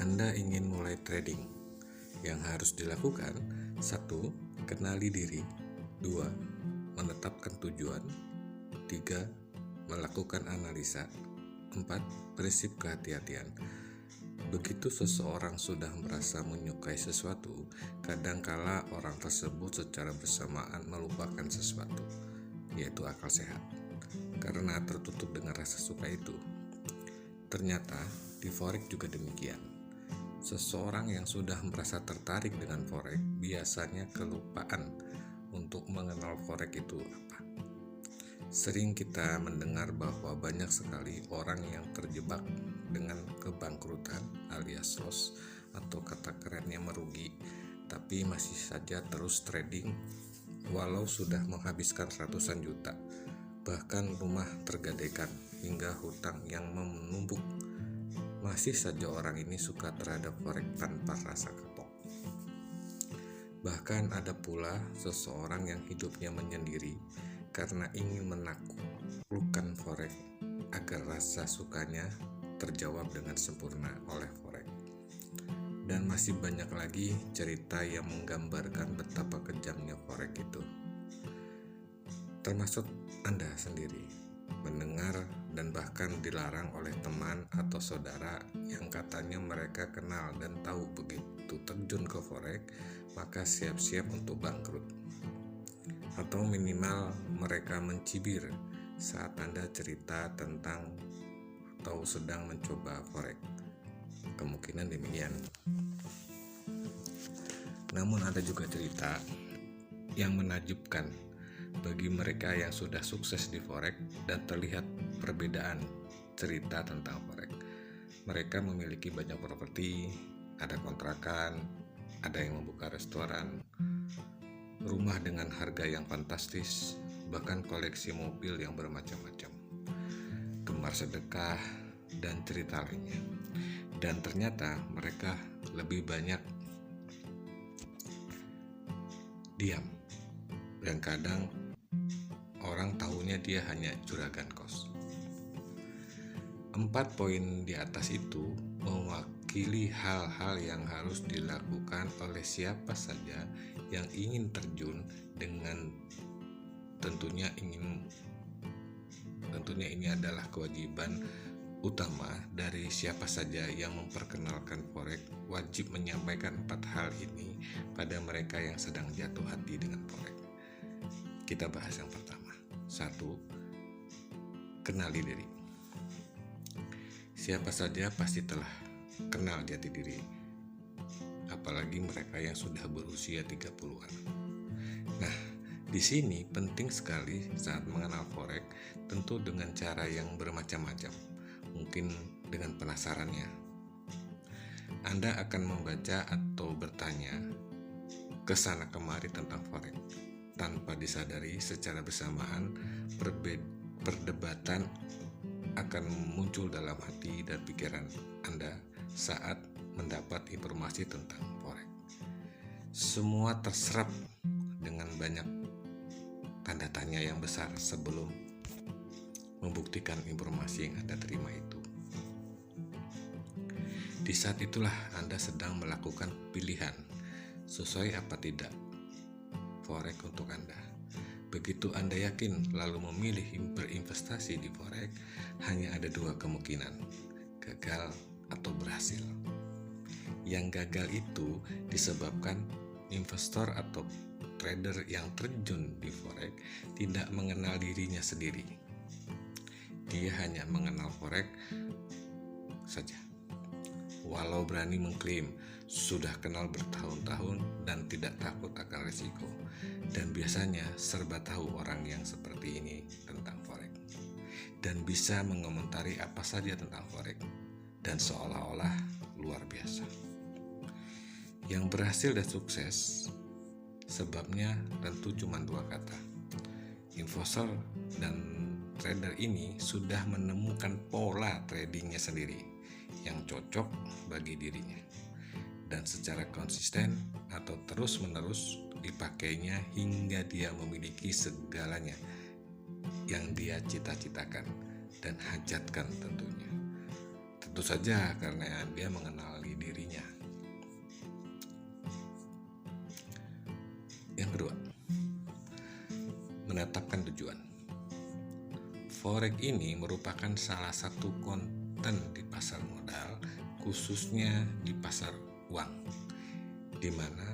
Anda ingin mulai trading, yang harus dilakukan: 1. Kenali diri. 2. Menetapkan tujuan. 3. Melakukan analisa. 4. Prinsip kehati-hatian. Begitu seseorang sudah merasa menyukai sesuatu, kadangkala orang tersebut secara bersamaan melupakan sesuatu, yaitu akal sehat, karena tertutup dengan rasa suka itu. Ternyata di forex juga demikian. Seseorang yang sudah merasa tertarik dengan forex biasanya kelupaan untuk mengenal forex itu apa. Sering kita mendengar bahwa banyak sekali orang yang terjebak dengan kebangkrutan alias loss atau kata kerennya merugi, tapi masih saja terus trading walau sudah menghabiskan ratusan juta, bahkan rumah tergadaikan hingga hutang yang menumpuk. Masih saja orang ini suka terhadap forex tanpa rasa kapok. Bahkan ada pula seseorang yang hidupnya menyendiri karena ingin menaklukkan forex agar rasa sukanya terjawab dengan sempurna oleh forex. Dan masih banyak lagi cerita yang menggambarkan betapa kejamnya forex itu. Termasuk Anda sendiri mendengar dan bahkan dilarang oleh teman atau saudara yang katanya mereka kenal dan tahu begitu terjun ke forex maka siap-siap untuk bangkrut. Atau minimal mereka mencibir saat Anda cerita tentang atau sedang mencoba forex. Kemungkinan demikian. Namun ada juga cerita yang menakjubkan bagi mereka yang sudah sukses di forex dan terlihat perbedaan cerita tentang forex. Mereka memiliki banyak properti, ada kontrakan, ada yang membuka restoran, rumah dengan harga yang fantastis, bahkan koleksi mobil yang bermacam-macam, gemar sedekah, dan cerita lainnya. Dan ternyata mereka lebih banyak diam, dan kadang orang tahunya dia hanya juragan kos. 4 poin di atas itu mewakili hal-hal yang harus dilakukan oleh siapa saja yang ingin terjun dengan tentunya ini adalah kewajiban utama dari siapa saja yang memperkenalkan forex, wajib menyampaikan 4 hal ini pada mereka yang sedang jatuh hati dengan forex. Kita bahas yang pertama. 1. Kenali diri. Siapa saja pasti telah kenal jati diri, apalagi mereka yang sudah berusia 30-an. Nah, di sini penting sekali saat mengenal forex, tentu dengan cara yang bermacam-macam. Mungkin dengan penasarannya, Anda akan membaca atau bertanya ke sana kemari tentang forex. Tanpa disadari, secara bersamaan perdebatan akan muncul dalam hati dan pikiran Anda saat mendapat informasi tentang forex. Semua terserap dengan banyak tanda tanya yang besar sebelum membuktikan informasi yang Anda terima itu. Di saat itulah Anda sedang melakukan pilihan sesuai apa tidak forex untuk Anda. Begitu Anda yakin lalu memilih berinvestasi di forex, hanya ada 2 kemungkinan, gagal atau berhasil. Yang gagal itu disebabkan investor atau trader yang terjun di forex tidak mengenal dirinya sendiri. Dia hanya mengenal forex saja, walau berani mengklaim sudah kenal bertahun-tahun dan tidak takut akan risiko. Dan biasanya serba tahu orang yang seperti ini tentang forex, dan bisa mengomentari apa saja tentang forex, dan seolah-olah luar biasa. Yang berhasil dan sukses sebabnya tentu cuma 2 kata. Investor dan trader ini sudah menemukan pola tradingnya sendiri yang cocok bagi dirinya, dan secara konsisten atau terus-menerus dipakainya hingga dia memiliki segalanya yang dia cita-citakan dan hajatkan tentunya. Tentu saja karena dia mengenali diri menetapkan tujuan. Forex ini merupakan salah satu konten di pasar modal, khususnya di pasar uang, di mana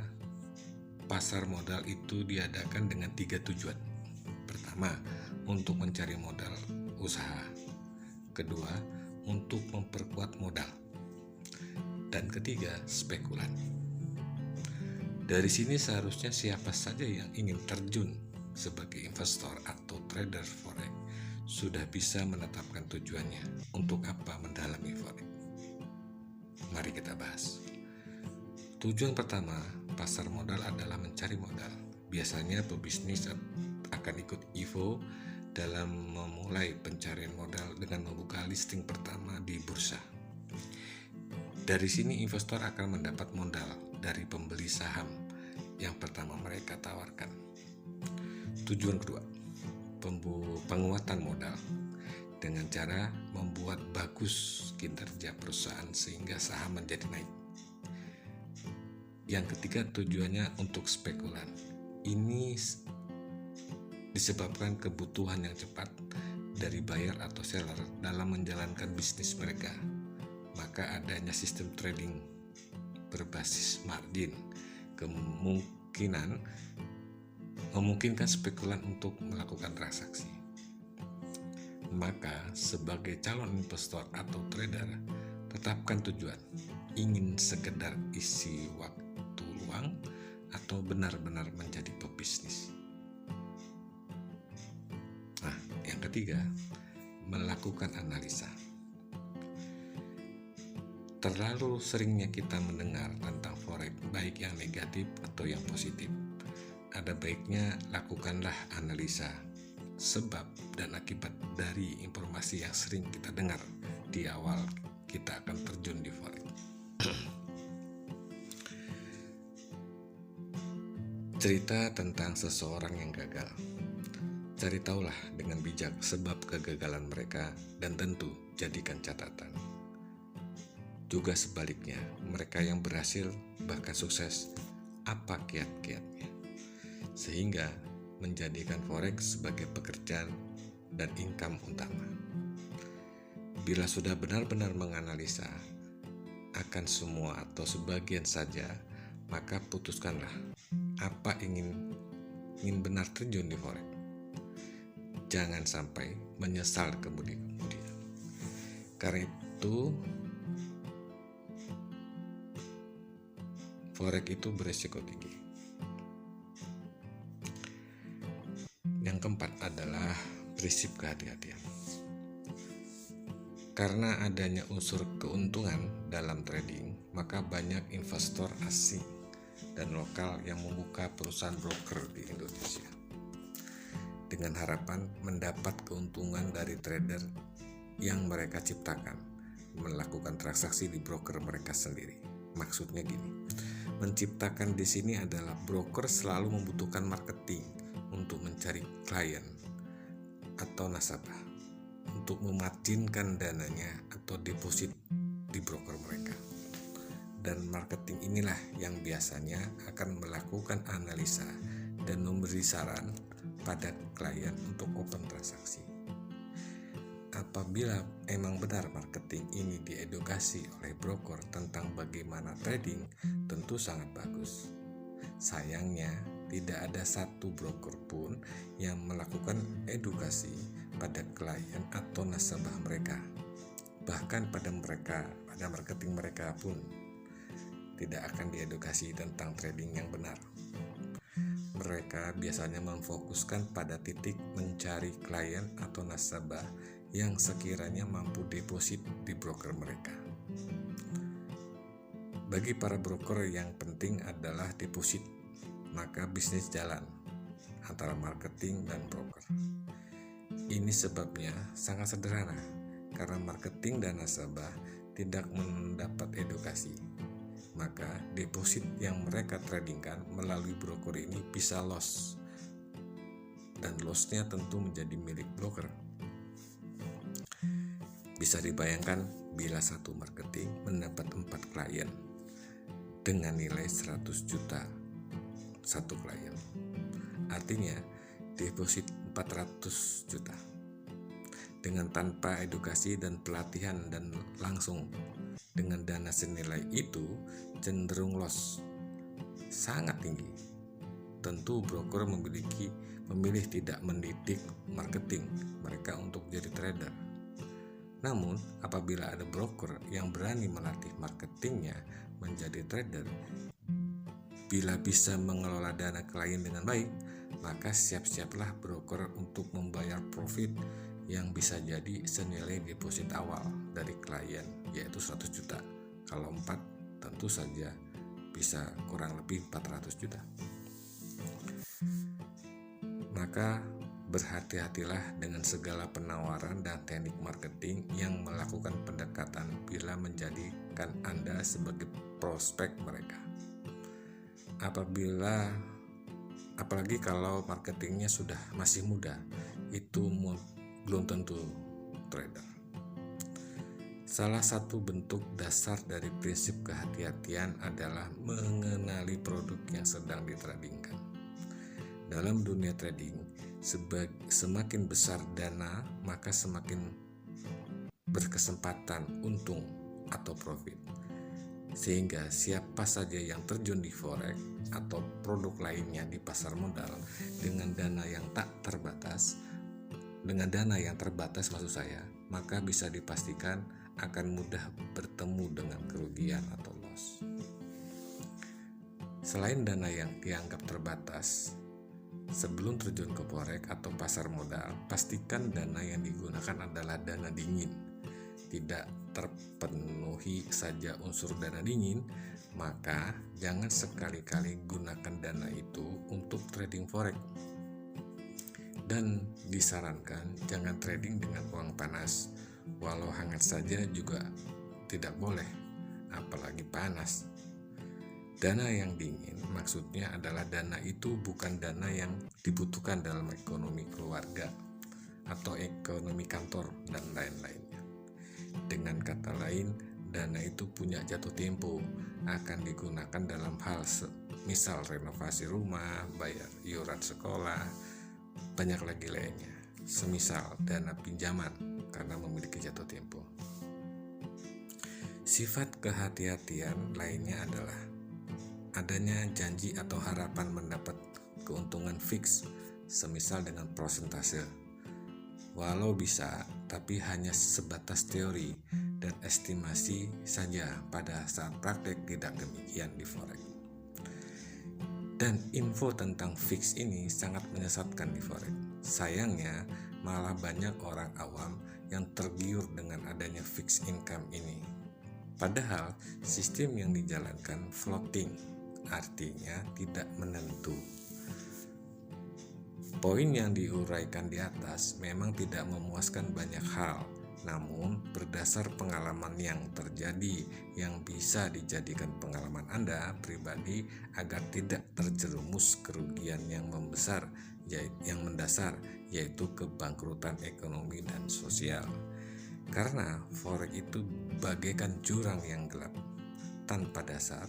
pasar modal itu diadakan dengan 3 tujuan. Pertama, untuk mencari modal usaha. Kedua, untuk memperkuat modal. Dan ketiga, spekulan. Dari sini seharusnya siapa saja yang ingin terjun sebagai investor atau trader forex sudah bisa menetapkan tujuannya untuk apa mendalami forex. Mari kita bahas. Tujuan pertama pasar modal adalah mencari modal. Biasanya pebisnis akan ikut IPO dalam memulai pencarian modal dengan membuka listing pertama di bursa. Dari sini investor akan mendapat modal dari pembeli saham yang pertama mereka tawarkan. Tujuan kedua, penguatan modal dengan cara membuat bagus kinerja perusahaan sehingga saham menjadi naik. Yang ketiga, tujuannya untuk spekulan. Ini disebabkan kebutuhan yang cepat dari buyer atau seller dalam menjalankan bisnis mereka. Maka adanya sistem trading berbasis margin memungkinkan spekulan untuk melakukan transaksi. Maka sebagai calon investor atau trader, tetapkan tujuan. Ingin sekedar isi waktu luang atau benar-benar menjadi pebisnis. Nah, yang ketiga, melakukan analisa. Terlalu seringnya kita mendengar tentang forex, baik yang negatif atau yang positif. Ada baiknya lakukanlah analisa sebab dan akibat dari informasi yang sering kita dengar di awal kita akan terjun di forex. Cerita tentang seseorang yang gagal. Cari tahulah dengan bijak sebab kegagalan mereka dan tentu jadikan catatan. Juga sebaliknya, mereka yang berhasil bahkan sukses, apa kiat-kiatnya? Sehingga menjadikan forex sebagai pekerjaan dan income utama. Bila sudah benar-benar menganalisa akan semua atau sebagian saja, maka putuskanlah apa ingin benar terjun di forex. Jangan sampai menyesal kemudian. Karena itu forex itu beresiko tinggi. Yang keempat adalah prinsip kehati-hatian. Karena adanya unsur keuntungan dalam trading, maka banyak investor asing dan lokal yang membuka perusahaan broker di Indonesia dengan harapan mendapat keuntungan dari trader yang mereka ciptakan melakukan transaksi di broker mereka sendiri. Maksudnya gini, menciptakan di sini adalah broker selalu membutuhkan marketing untuk mencari klien atau nasabah untuk memarginkan dananya atau deposit di broker mereka. Dan marketing inilah yang biasanya akan melakukan analisa dan memberi saran pada klien untuk open transaksi. Apabila emang benar marketing ini diedukasi oleh broker tentang bagaimana trading, tentu sangat bagus. Sayangnya, tidak ada satu broker pun yang melakukan edukasi pada klien atau nasabah mereka. Bahkan pada marketing mereka pun tidak akan diedukasi tentang trading yang benar. Mereka biasanya memfokuskan pada titik mencari klien atau nasabah yang sekiranya mampu deposit di broker mereka. Bagi para broker yang penting adalah deposit, maka bisnis jalan antara marketing dan broker. Ini sebabnya sangat sederhana, karena marketing dan nasabah tidak mendapat edukasi. Maka deposit yang mereka tradingkan melalui broker ini bisa loss, dan lossnya tentu menjadi milik broker. Bisa dibayangkan bila satu marketing mendapat 4 klien dengan nilai 100 juta satu klien. Artinya deposit 400 juta. Dengan tanpa edukasi dan pelatihan dan langsung dengan dana senilai itu cenderung loss sangat tinggi. Tentu broker memilih tidak mendidik marketing mereka untuk jadi trader. Namun, apabila ada broker yang berani melatih marketingnya menjadi trader, bila bisa mengelola dana klien dengan baik, maka siap-siaplah broker untuk membayar profit yang bisa jadi senilai deposit awal dari klien, yaitu 100 juta. Kalau 4, tentu saja bisa kurang lebih 400 juta. Maka berhati-hatilah dengan segala penawaran dan teknik marketing yang melakukan pendekatan bila menjadikan Anda sebagai prospek mereka. Apalagi kalau marketingnya sudah masih muda, itu belum tentu trader. Salah satu bentuk dasar dari prinsip kehati-hatian adalah mengenali produk yang sedang ditradingkan. Dalam dunia trading, semakin besar dana, maka semakin berkesempatan untung atau profit. Sehingga siapa saja yang terjun di forex atau produk lainnya di pasar modal dengan dana yang terbatas maksud saya, maka bisa dipastikan akan mudah bertemu dengan kerugian atau loss. Selain dana yang dianggap terbatas, sebelum terjun ke forex atau pasar modal, pastikan dana yang digunakan adalah dana dingin. Tidak terpenuhi saja unsur dana dingin, maka jangan sekali-kali gunakan dana itu untuk trading forex. Dan disarankan jangan trading dengan uang panas, walau hangat saja juga tidak boleh, apalagi panas. Dana yang dingin maksudnya adalah dana itu bukan dana yang dibutuhkan dalam ekonomi keluarga atau ekonomi kantor dan lain-lainnya. Dengan kata lain, dana itu punya jatuh tempo, akan digunakan dalam hal misal renovasi rumah, bayar iuran sekolah, banyak lagi lainnya. Semisal dana pinjaman karena memiliki jatuh tempo. Sifat kehati-hatian lainnya adalah adanya janji atau harapan mendapat keuntungan fix, semisal dengan persentase. Walau bisa, tapi hanya sebatas teori dan estimasi saja, pada saat praktek tidak demikian di forex. Dan info tentang fix ini sangat menyesatkan di forex. Sayangnya, malah banyak orang awam yang tergiur dengan adanya fixed income ini. Padahal sistem yang dijalankan floating, artinya tidak menentu. Poin yang diuraikan di atas memang tidak memuaskan banyak hal, namun berdasar pengalaman yang terjadi yang bisa dijadikan pengalaman Anda pribadi agar tidak terjerumus kerugian yang mendasar, yaitu kebangkrutan ekonomi dan sosial. Karena forex itu bagaikan jurang yang gelap tanpa dasar,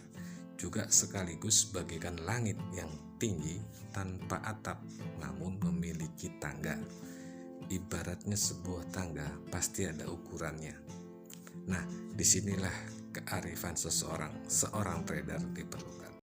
juga sekaligus bagaikan langit yang tinggi tanpa atap namun memiliki tangga. Ibaratnya sebuah tangga pasti ada ukurannya. Nah, disinilah kearifan seorang trader diperlukan.